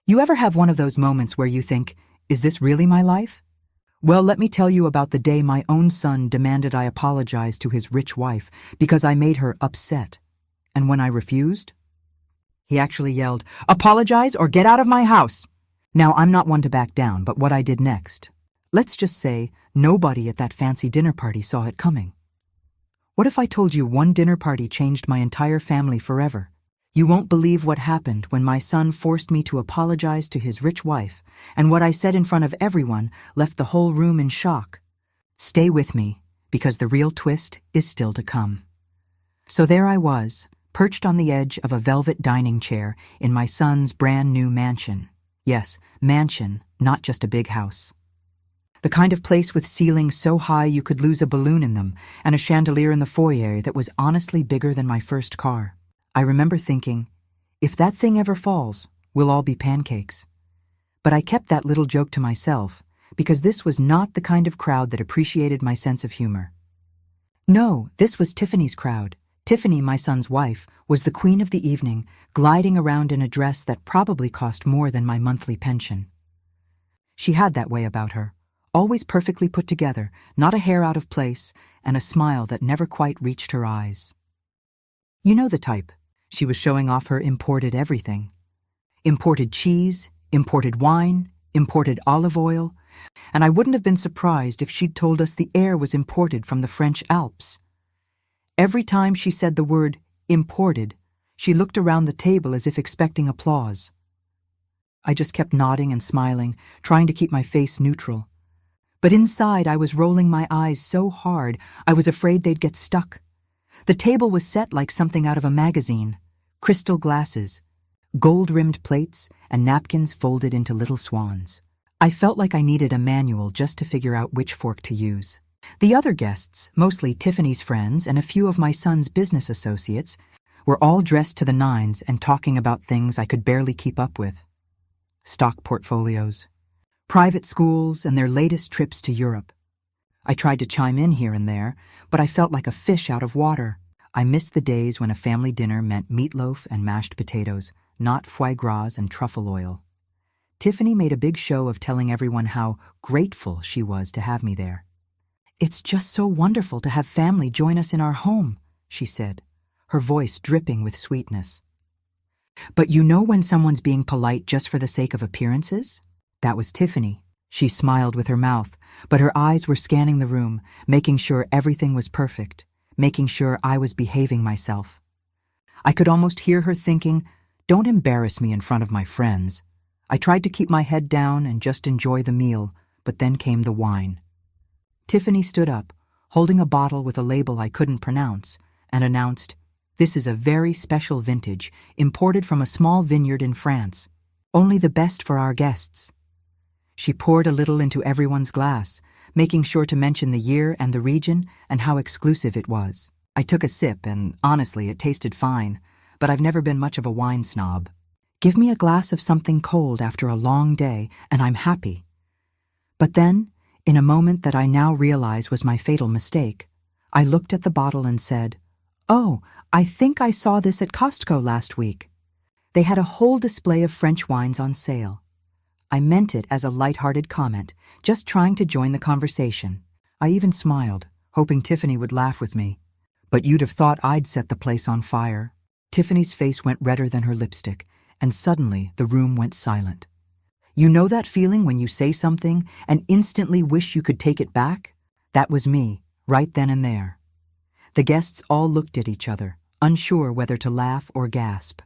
You ever have one of those moments where you think, is this really my life? Well, let me tell you about the day my own son demanded I apologize to his rich wife because I made her upset. And when I refused, he actually yelled, "Apologize or get out of my house!" Now, I'm not one to back down, but what I did next. Let's just say nobody at that fancy dinner party saw it coming. What if I told you one dinner party changed my entire family forever? You won't believe what happened when my son forced me to apologize to his rich wife, and what I said in front of everyone left the whole room in shock. Stay with me, because the real twist is still to come. So there I was, perched on the edge of a velvet dining chair in my son's brand new mansion. Yes, mansion, not just a big house. The kind of place with ceilings so high you could lose a balloon in them, and a chandelier in the foyer that was honestly bigger than my first car. I remember thinking, if that thing ever falls, we'll all be pancakes. But I kept that little joke to myself, because this was not the kind of crowd that appreciated my sense of humor. No, this was Tiffany's crowd. Tiffany, my son's wife, was the queen of the evening, gliding around in a dress that probably cost more than my monthly pension. She had that way about her, always perfectly put together, not a hair out of place, and a smile that never quite reached her eyes. You know the type. She was showing off her imported everything. Imported cheese, imported wine, imported olive oil, and I wouldn't have been surprised if she'd told us the air was imported from the French Alps. Every time she said the word imported, she looked around the table as if expecting applause. I just kept nodding and smiling, trying to keep my face neutral. But inside I was rolling my eyes so hard I was afraid they'd get stuck. The table was set like something out of a magazine. Crystal glasses, gold-rimmed plates, and napkins folded into little swans. I felt like I needed a manual just to figure out which fork to use. The other guests, mostly Tiffany's friends and a few of my son's business associates, were all dressed to the nines and talking about things I could barely keep up with. Stock portfolios, private schools, and their latest trips to Europe. I tried to chime in here and there, but I felt like a fish out of water. I missed the days when a family dinner meant meatloaf and mashed potatoes, not foie gras and truffle oil. Tiffany made a big show of telling everyone how grateful she was to have me there. "It's just so wonderful to have family join us in our home," she said, her voice dripping with sweetness. "But you know when someone's being polite just for the sake of appearances?" That was Tiffany. She smiled with her mouth, but her eyes were scanning the room, making sure everything was perfect, making sure I was behaving myself. I could almost hear her thinking, "Don't embarrass me in front of my friends." I tried to keep my head down and just enjoy the meal, but then came the wine. Tiffany stood up, holding a bottle with a label I couldn't pronounce, and announced, "This is a very special vintage, imported from a small vineyard in France. Only the best for our guests." She poured a little into everyone's glass, making sure to mention the year and the region and how exclusive it was. I took a sip and, honestly, it tasted fine, but I've never been much of a wine snob. Give me a glass of something cold after a long day, and I'm happy. But then, in a moment that I now realize was my fatal mistake, I looked at the bottle and said, "Oh, I think I saw this at Costco last week." They had a whole display of French wines on sale. I meant it as a light-hearted comment, just trying to join the conversation. I even smiled, hoping Tiffany would laugh with me. But you'd have thought I'd set the place on fire. Tiffany's face went redder than her lipstick, and suddenly the room went silent. You know that feeling when you say something and instantly wish you could take it back? That was me, right then and there. The guests all looked at each other, unsure whether to laugh or gasp.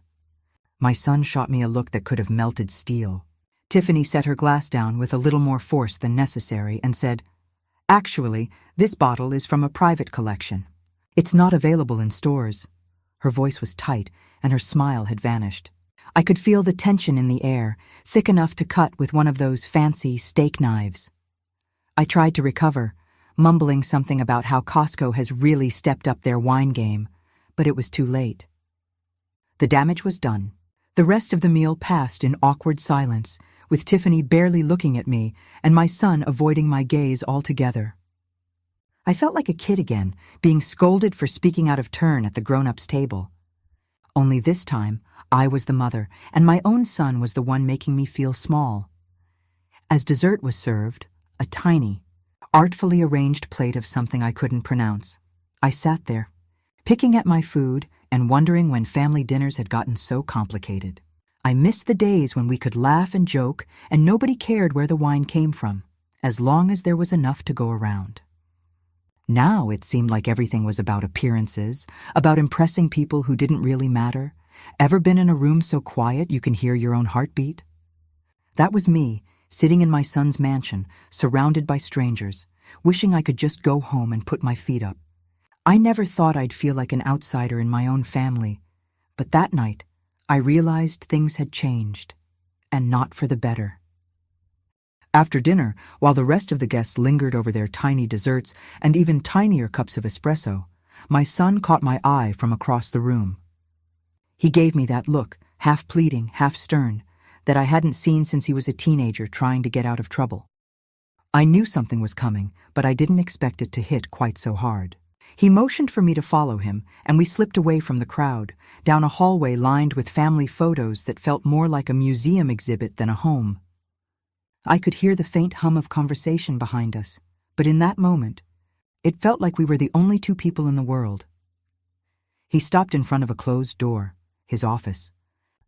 My son shot me a look that could have melted steel. Tiffany set her glass down with a little more force than necessary and said, "Actually, this bottle is from a private collection. It's not available in stores." Her voice was tight, and her smile had vanished. I could feel the tension in the air, thick enough to cut with one of those fancy steak knives. I tried to recover, mumbling something about how Costco has really stepped up their wine game, but it was too late. The damage was done. The rest of the meal passed in awkward silence, with Tiffany barely looking at me and my son avoiding my gaze altogether. I felt like a kid again, being scolded for speaking out of turn at the grown-ups' table. Only this time, I was the mother, and my own son was the one making me feel small. As dessert was served, a tiny, artfully arranged plate of something I couldn't pronounce, I sat there, picking at my food and wondering when family dinners had gotten so complicated. I missed the days when we could laugh and joke and nobody cared where the wine came from, as long as there was enough to go around. Now it seemed like everything was about appearances, about impressing people who didn't really matter. Ever been in a room so quiet you can hear your own heartbeat? That was me, sitting in my son's mansion, surrounded by strangers, wishing I could just go home and put my feet up. I never thought I'd feel like an outsider in my own family, but that night I realized things had changed, and not for the better. After dinner, while the rest of the guests lingered over their tiny desserts and even tinier cups of espresso, my son caught my eye from across the room. He gave me that look, half pleading, half stern, that I hadn't seen since he was a teenager trying to get out of trouble. I knew something was coming, but I didn't expect it to hit quite so hard. He motioned for me to follow him, and we slipped away from the crowd, down a hallway lined with family photos that felt more like a museum exhibit than a home. I could hear the faint hum of conversation behind us, but in that moment, it felt like we were the only two people in the world. He stopped in front of a closed door, his office.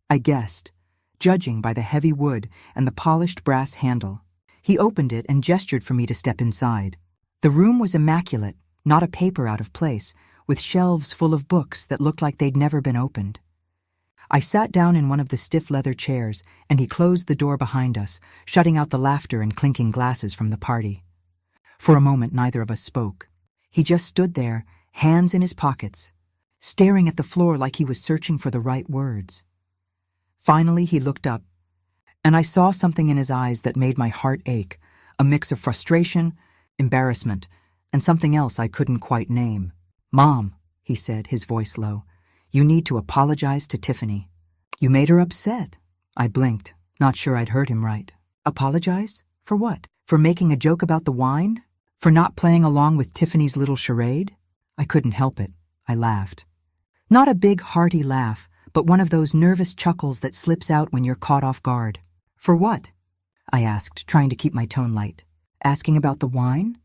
I guessed, judging by the heavy wood and the polished brass handle. He opened it and gestured for me to step inside. The room was immaculate, not a paper out of place, with shelves full of books that looked like they'd never been opened. I sat down in one of the stiff leather chairs, and he closed the door behind us, shutting out the laughter and clinking glasses from the party. For a moment, neither of us spoke. He just stood there, hands in his pockets, staring at the floor like he was searching for the right words. Finally, he looked up, and I saw something in his eyes that made my heart ache, a mix of frustration, embarrassment, and something else I couldn't quite name. "Mom," he said, his voice low, "you need to apologize to Tiffany." "You made her upset." I blinked, not sure I'd heard him right. Apologize? For what? For making a joke about the wine? For not playing along with Tiffany's little charade? I couldn't help it. I laughed. Not a big, hearty laugh, but one of those nervous chuckles that slips out when you're caught off guard. "For what?" I asked, trying to keep my tone light. "Asking about the wine?"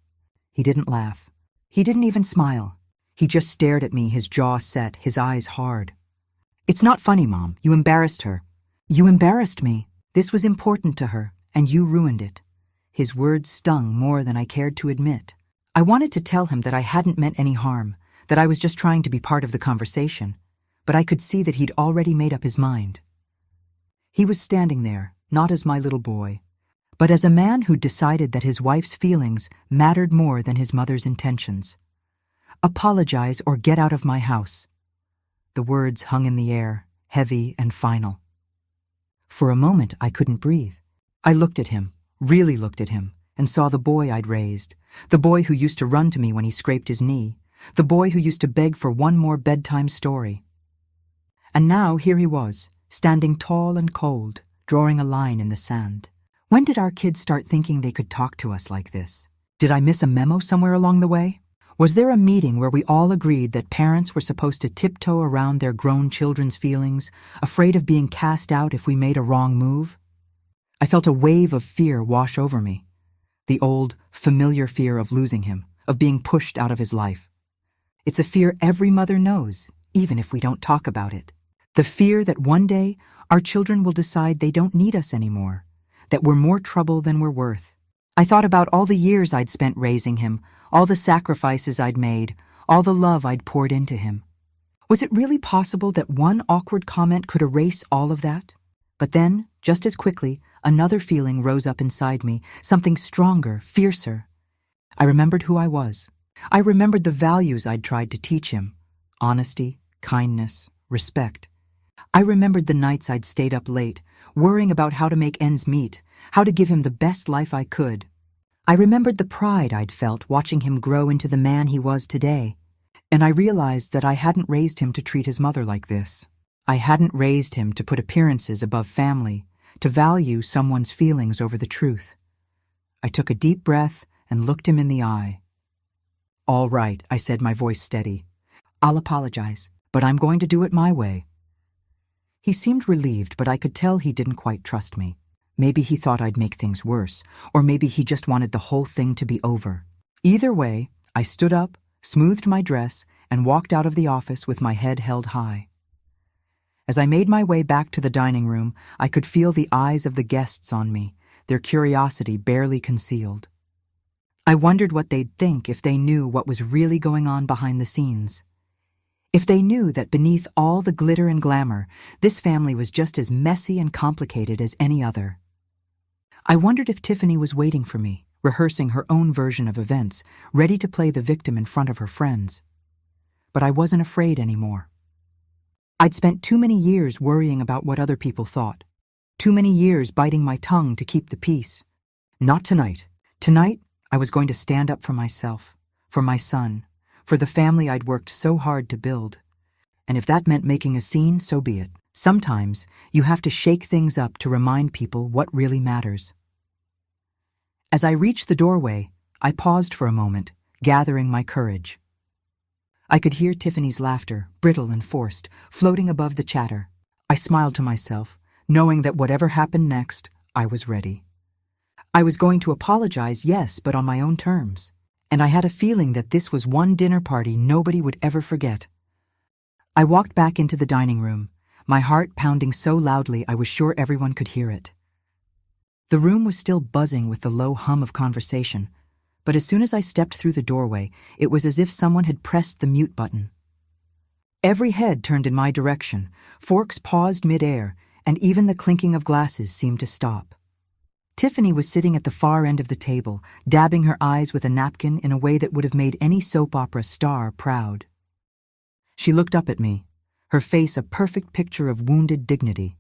He didn't laugh. He didn't even smile. He just stared at me, his jaw set, his eyes hard. "It's not funny, Mom. You embarrassed her." "You embarrassed me. This was important to her, and you ruined it." His words stung more than I cared to admit. I wanted to tell him that I hadn't meant any harm, that I was just trying to be part of the conversation, but I could see that he'd already made up his mind. He was standing there, not as my little boy, but as a man who'd decided that his wife's feelings mattered more than his mother's intentions. "Apologize or get out of my house." The words hung in the air, heavy and final. For a moment, I couldn't breathe. I looked at him, really looked at him, and saw the boy I'd raised, the boy who used to run to me when he scraped his knee, the boy who used to beg for one more bedtime story. And now here he was, standing tall and cold, drawing a line in the sand. When did our kids start thinking they could talk to us like this? Did I miss a memo somewhere along the way? Was there a meeting where we all agreed that parents were supposed to tiptoe around their grown children's feelings, afraid of being cast out if we made a wrong move? I felt a wave of fear wash over me. The old, familiar fear of losing him, of being pushed out of his life. It's a fear every mother knows, even if we don't talk about it. The fear that one day our children will decide they don't need us anymore, that we're more trouble than we're worth. I thought about all the years I'd spent raising him, all the sacrifices I'd made, all the love I'd poured into him. Was it really possible that one awkward comment could erase all of that? But then, just as quickly, another feeling rose up inside me, something stronger, fiercer. I remembered who I was. I remembered the values I'd tried to teach him: honesty, kindness, respect. I remembered the nights I'd stayed up late, worrying about how to make ends meet, how to give him the best life I could. I remembered the pride I'd felt watching him grow into the man he was today. And I realized that I hadn't raised him to treat his mother like this. I hadn't raised him to put appearances above family, to value someone's feelings over the truth. I took a deep breath and looked him in the eye. "All right," I said, my voice steady. "I'll apologize, but I'm going to do it my way." He seemed relieved, but I could tell he didn't quite trust me. Maybe he thought I'd make things worse, or maybe he just wanted the whole thing to be over. Either way, I stood up, smoothed my dress, and walked out of the office with my head held high. As I made my way back to the dining room, I could feel the eyes of the guests on me, their curiosity barely concealed. I wondered what they'd think if they knew what was really going on behind the scenes. If they knew that beneath all the glitter and glamour, this family was just as messy and complicated as any other. I wondered if Tiffany was waiting for me, rehearsing her own version of events, ready to play the victim in front of her friends. But I wasn't afraid anymore. I'd spent too many years worrying about what other people thought, too many years biting my tongue to keep the peace. Not tonight. Tonight, I was going to stand up for myself, for my son, for the family I'd worked so hard to build. And if that meant making a scene, so be it. Sometimes, you have to shake things up to remind people what really matters. As I reached the doorway, I paused for a moment, gathering my courage. I could hear Tiffany's laughter, brittle and forced, floating above the chatter. I smiled to myself, knowing that whatever happened next, I was ready. I was going to apologize, yes, but on my own terms. And I had a feeling that this was one dinner party nobody would ever forget. I walked back into the dining room, my heart pounding so loudly I was sure everyone could hear it. The room was still buzzing with the low hum of conversation, but as soon as I stepped through the doorway, it was as if someone had pressed the mute button. Every head turned in my direction, forks paused mid-air, and even the clinking of glasses seemed to stop. Tiffany was sitting at the far end of the table, dabbing her eyes with a napkin in a way that would have made any soap opera star proud. She looked up at me, her face a perfect picture of wounded dignity,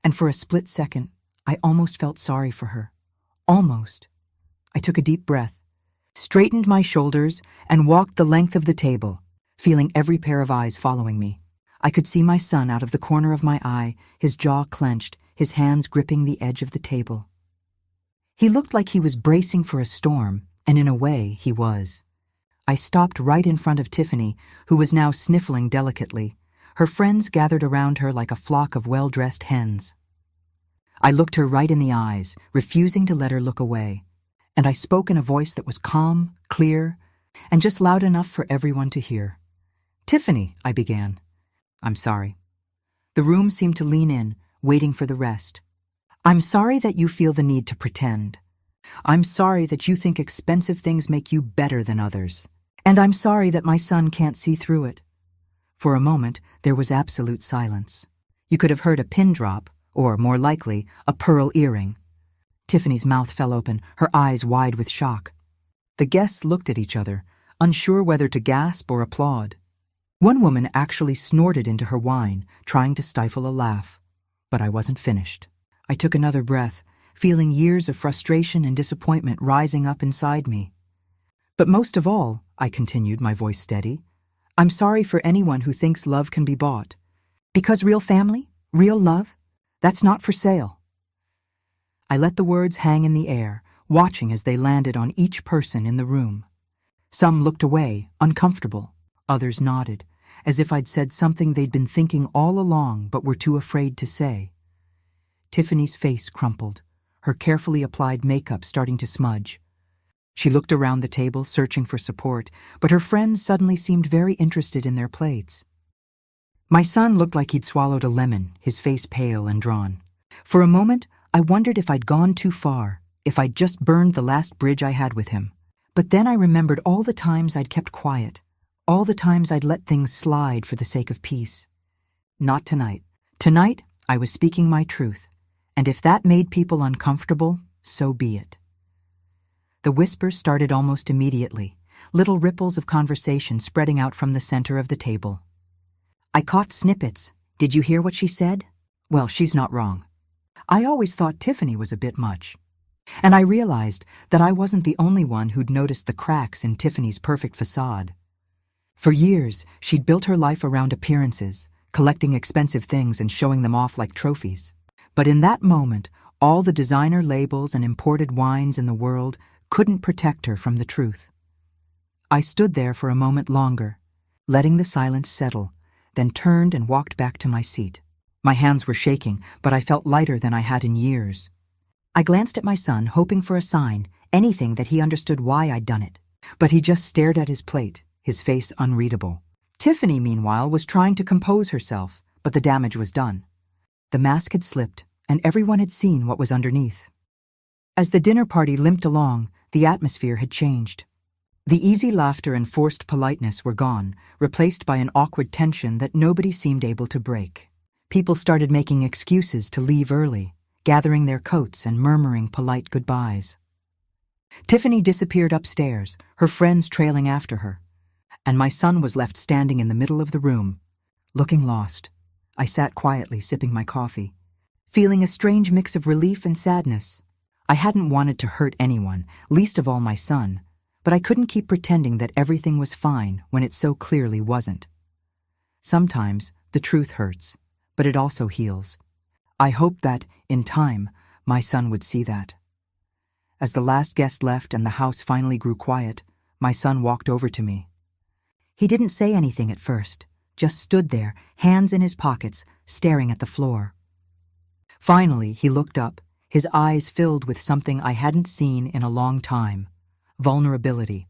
and for a split second, I almost felt sorry for her. Almost. I took a deep breath, straightened my shoulders, and walked the length of the table, feeling every pair of eyes following me. I could see my son out of the corner of my eye, his jaw clenched, his hands gripping the edge of the table. He looked like he was bracing for a storm, and in a way, he was. I stopped right in front of Tiffany, who was now sniffling delicately. Her friends gathered around her like a flock of well-dressed hens. I looked her right in the eyes, refusing to let her look away, and I spoke in a voice that was calm, clear, and just loud enough for everyone to hear. "Tiffany," I began. "I'm sorry." The room seemed to lean in, waiting for the rest. "I'm sorry that you feel the need to pretend. I'm sorry that you think expensive things make you better than others. And I'm sorry that my son can't see through it." For a moment, there was absolute silence. You could have heard a pin drop, or, more likely, a pearl earring. Tiffany's mouth fell open, her eyes wide with shock. The guests looked at each other, unsure whether to gasp or applaud. One woman actually snorted into her wine, trying to stifle a laugh. But I wasn't finished. I took another breath, feeling years of frustration and disappointment rising up inside me. "But most of all," I continued, my voice steady, "I'm sorry for anyone who thinks love can be bought. Because real family, real love, that's not for sale." I let the words hang in the air, watching as they landed on each person in the room. Some looked away, uncomfortable. Others nodded, as if I'd said something they'd been thinking all along but were too afraid to say. Tiffany's face crumpled, her carefully applied makeup starting to smudge. She looked around the table, searching for support, but her friends suddenly seemed very interested in their plates. My son looked like he'd swallowed a lemon, his face pale and drawn. For a moment, I wondered if I'd gone too far, if I'd just burned the last bridge I had with him. But then I remembered all the times I'd kept quiet, all the times I'd let things slide for the sake of peace. Not tonight. Tonight, I was speaking my truth. And if that made people uncomfortable, so be it. The whispers started almost immediately, little ripples of conversation spreading out from the center of the table. I caught snippets. "Did you hear what she said? Well, she's not wrong. I always thought Tiffany was a bit much." And I realized that I wasn't the only one who'd noticed the cracks in Tiffany's perfect facade. For years, she'd built her life around appearances, collecting expensive things and showing them off like trophies. But in that moment, all the designer labels and imported wines in the world couldn't protect her from the truth. I stood there for a moment longer, letting the silence settle, then turned and walked back to my seat. My hands were shaking, but I felt lighter than I had in years. I glanced at my son, hoping for a sign, anything that he understood why I'd done it. But he just stared at his plate, his face unreadable. Tiffany, meanwhile, was trying to compose herself, but the damage was done. The mask had slipped, and everyone had seen what was underneath. As the dinner party limped along, the atmosphere had changed. The easy laughter and forced politeness were gone, replaced by an awkward tension that nobody seemed able to break. People started making excuses to leave early, gathering their coats and murmuring polite goodbyes. Tiffany disappeared upstairs, her friends trailing after her, and my son was left standing in the middle of the room, looking lost. I sat quietly sipping my coffee, feeling a strange mix of relief and sadness. I hadn't wanted to hurt anyone, least of all my son, but I couldn't keep pretending that everything was fine when it so clearly wasn't. Sometimes the truth hurts, but it also heals. I hoped that, in time, my son would see that. As the last guest left and the house finally grew quiet, my son walked over to me. He didn't say anything at first, just stood there, hands in his pockets, staring at the floor. Finally, he looked up, his eyes filled with something I hadn't seen in a long time: vulnerability.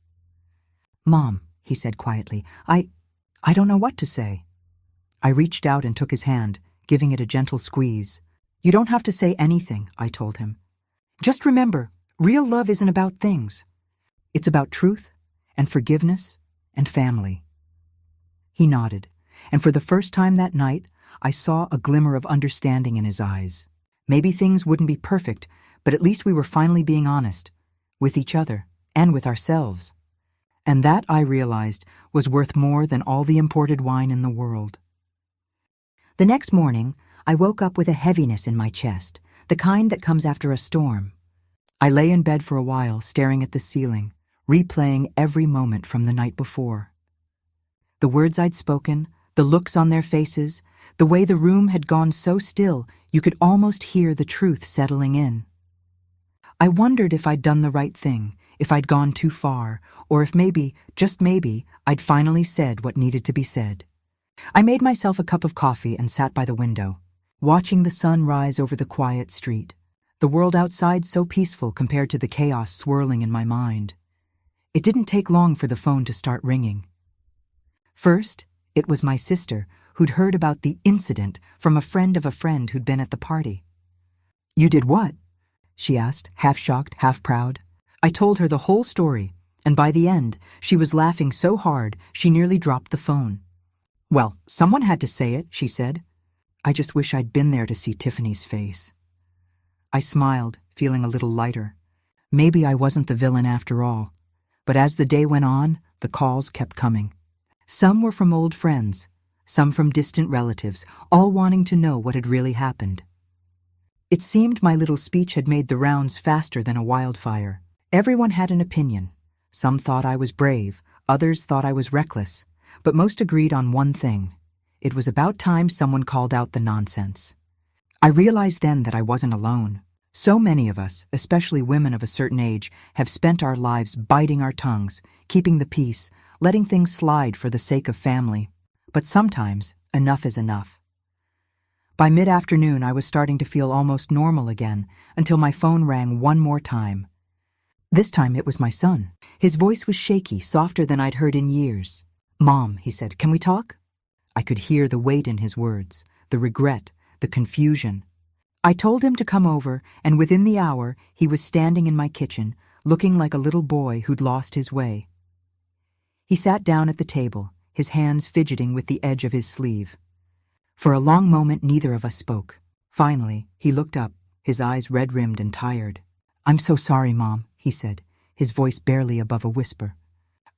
"Mom," he said quietly, I don't know what to say." I reached out and took his hand, giving it a gentle squeeze. "You don't have to say anything," I told him. "Just remember, real love isn't about things. It's about truth and forgiveness and family." He nodded, and for the first time that night, I saw a glimmer of understanding in his eyes. Maybe things wouldn't be perfect, but at least we were finally being honest, with each other and with ourselves. And that, I realized, was worth more than all the imported wine in the world. The next morning, I woke up with a heaviness in my chest, the kind that comes after a storm. I lay in bed for a while, staring at the ceiling, replaying every moment from the night before. The words I'd spoken, the looks on their faces, the way the room had gone so still you could almost hear the truth settling in. I wondered if I'd done the right thing, if I'd gone too far, or if maybe, just maybe, I'd finally said what needed to be said. I made myself a cup of coffee and sat by the window, watching the sun rise over the quiet street, the world outside so peaceful compared to the chaos swirling in my mind. It didn't take long for the phone to start ringing. First, it was my sister, who'd heard about the incident from a friend of a friend who'd been at the party. "You did what?" she asked, half shocked, half proud. I told her the whole story, and by the end, she was laughing so hard she nearly dropped the phone. "Well, someone had to say it," she said. "I just wish I'd been there to see Tiffany's face." I smiled, feeling a little lighter. Maybe I wasn't the villain after all. But as the day went on, the calls kept coming. Some were from old friends, some from distant relatives, all wanting to know what had really happened. It seemed my little speech had made the rounds faster than a wildfire. Everyone had an opinion. Some thought I was brave, others thought I was reckless, but most agreed on one thing. It was about time someone called out the nonsense. I realized then that I wasn't alone. So many of us, especially women of a certain age, have spent our lives biting our tongues, keeping the peace, letting things slide for the sake of family. But sometimes, enough is enough. By mid-afternoon, I was starting to feel almost normal again, until my phone rang one more time. This time it was my son. His voice was shaky, softer than I'd heard in years. "Mom," he said, "can we talk?" I could hear the weight in his words, the regret, the confusion. I told him to come over, and within the hour, he was standing in my kitchen, looking like a little boy who'd lost his way. He sat down at the table, his hands fidgeting with the edge of his sleeve. For a long moment, neither of us spoke. Finally, he looked up, his eyes red-rimmed and tired. "I'm so sorry, Mom," he said, his voice barely above a whisper.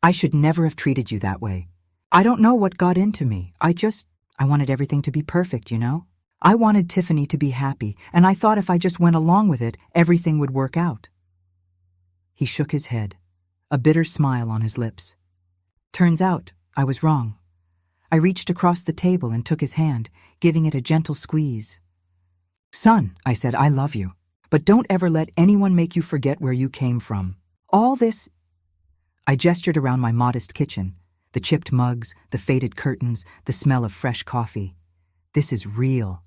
"I should never have treated you that way. I don't know what got into me. I wanted everything to be perfect, you know? I wanted Tiffany to be happy, and I thought if I just went along with it, everything would work out." He shook his head, a bitter smile on his lips. "Turns out, I was wrong." I reached across the table and took his hand, giving it a gentle squeeze. "Son," I said, "I love you. But don't ever let anyone make you forget where you came from. All this—" I gestured around my modest kitchen, the chipped mugs, the faded curtains, the smell of fresh coffee. "This is real.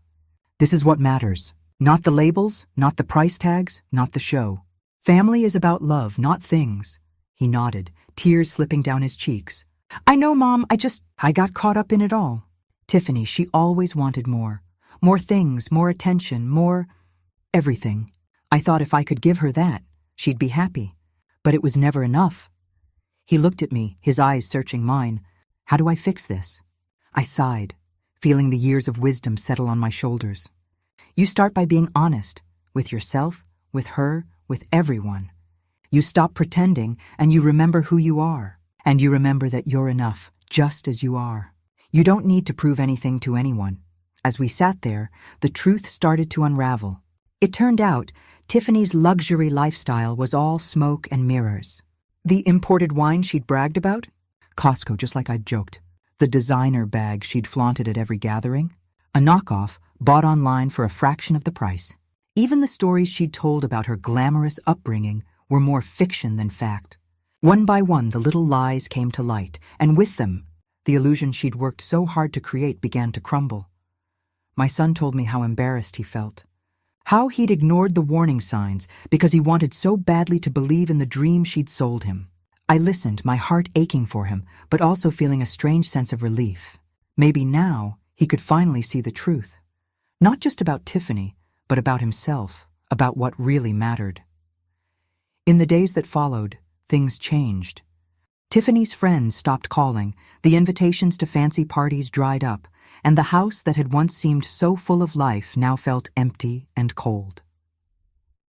This is what matters. Not the labels, not the price tags, not the show. Family is about love, not things. He nodded, tears slipping down his cheeks. I know, Mom, I got caught up in it all. Tiffany, she always wanted more. More things, more attention, more everything. I thought if I could give her that, she'd be happy. But it was never enough. He looked at me, his eyes searching mine. How do I fix this? I sighed, feeling the years of wisdom settle on my shoulders. You start by being honest, with yourself, with her, with everyone. You stop pretending, and you remember who you are. And you remember that you're enough, just as you are. You don't need to prove anything to anyone. As we sat there, the truth started to unravel. It turned out, Tiffany's luxury lifestyle was all smoke and mirrors. The imported wine she'd bragged about? Costco, just like I'd joked. The designer bag she'd flaunted at every gathering? A knockoff bought online for a fraction of the price. Even the stories she'd told about her glamorous upbringing were more fiction than fact. One by one, the little lies came to light, and with them, the illusion she'd worked so hard to create began to crumble. My son told me how embarrassed he felt. How he'd ignored the warning signs because he wanted so badly to believe in the dream she'd sold him. I listened, my heart aching for him, but also feeling a strange sense of relief. Maybe now he could finally see the truth. Not just about Tiffany, but about himself, about what really mattered. In the days that followed, things changed. Tiffany's friends stopped calling, the invitations to fancy parties dried up, and the house that had once seemed so full of life now felt empty and cold.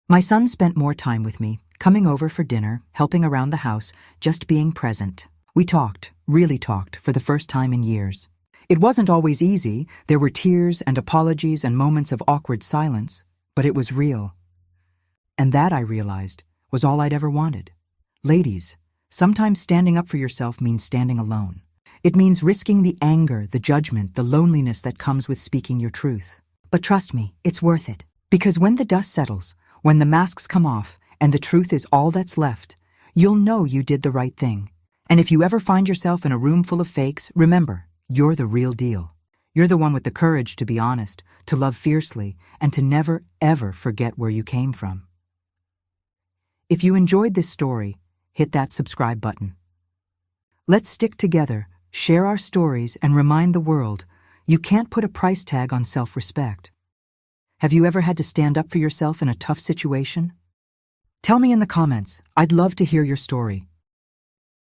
My son spent more time with me, coming over for dinner, helping around the house, just being present. We talked, really talked, for the first time in years. It wasn't always easy, there were tears and apologies and moments of awkward silence, but it was real. And that, I realized, was all I'd ever wanted. Ladies, sometimes standing up for yourself means standing alone. It means risking the anger, the judgment, the loneliness that comes with speaking your truth. But trust me, it's worth it. Because when the dust settles, when the masks come off, and the truth is all that's left, you'll know you did the right thing. And if you ever find yourself in a room full of fakes, remember, you're the real deal. You're the one with the courage to be honest, to love fiercely, and to never, ever forget where you came from. If you enjoyed this story, hit that subscribe button. Let's stick together, share our stories, and remind the world you can't put a price tag on self-respect. Have you ever had to stand up for yourself in a tough situation? Tell me in the comments. I'd love to hear your story.